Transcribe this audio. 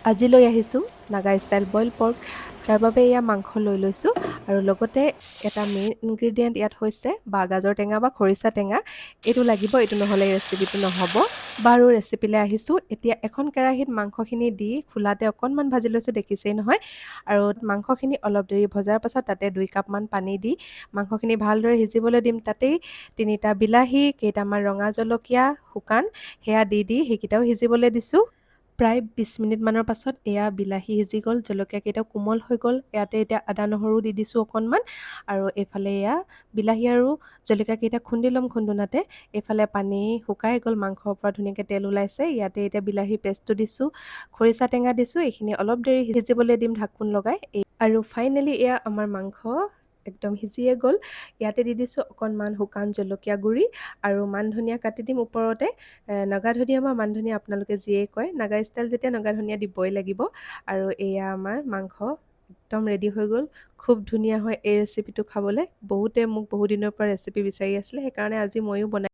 আজি লৈ আহিছোঁ নাগা ষ্টাইল বইল পৰ্ক। তাৰ বাবে এয়া মাংস লৈ লৈছোঁ আৰু লগতে এটা মেইন ইনগ্ৰিডিয়েণ্ট ইয়াত হৈছে বাঁহগাজৰ টেঙা বা খৰিচা টেঙা। এইটো লাগিব, এইটো নহ'লে ৰেচিপিটো নহ'ব। বাৰু ৰেচিপিলৈ আহিছোঁ। এতিয়া এখন কেৰাহীত মাংসখিনি দি খোলাতে অকণমান ভাজি লৈছোঁ, দেখিছেই নহয়। আৰু মাংসখিনি অলপ দেৰি ভজাৰ পাছত তাতে 2 কাপমান পানী দি মাংসখিনি ভালদৰে সিজিবলৈ দিম। তাতেই 3টা বিলাহী, কেইটামান ৰঙা জলকীয়া শুকান সেয়া দি সেইকেইটাও সিজিবলৈ দিছোঁ। প্ৰায় 20 মিনিটমানৰ পাছত এয়া বিলাহী সিজি গ'ল, জলকীয়াকেইটাও কোমল হৈ গ'ল। ইয়াতে এতিয়া আদা নহৰু দি দিছোঁ অকণমান আৰু এইফালে এয়া বিলাহী আৰু জলকীয়াকেইটা খুন্দি ল'ম খুন্দনাতে। এইফালে পানী শুকাই গ'ল, মাংসৰ পৰা ধুনীয়াকৈ তেল ওলাইছে। ইয়াতে এতিয়া বিলাহীৰ পেষ্টটো দিছোঁ, খৰিচা টেঙা দিছোঁ। এইখিনি অলপ দেৰি সিজিবলৈ দিম ঢাকোন লগাই। আৰু ফাইনেলি এয়া আমাৰ মাংস একদম সিজিয়ে গ'ল। ইয়াতে দি দিছোঁ অকণমান শুকান জলকীয়া গুড়ি আৰু মান ধনিয়া কাটি দিম ওপৰতে। নগা ধনিয়া বা মান ধনিয়া আপোনালোকে যিয়েই কয়, নাগা ষ্টাইল যেতিয়া নগা ধনিয়া দিবই লাগিব। আৰু এয়া আমাৰ মাংস একদম ৰেডি হৈ গ'ল। খুব ধুনীয়া হয় এই ৰেচিপিটো খাবলৈ। বহুতে মোক বহু দিনৰ পৰা ৰেচিপি বিচাৰি আছিলে, সেইকাৰণে আজি ময়ো বনাই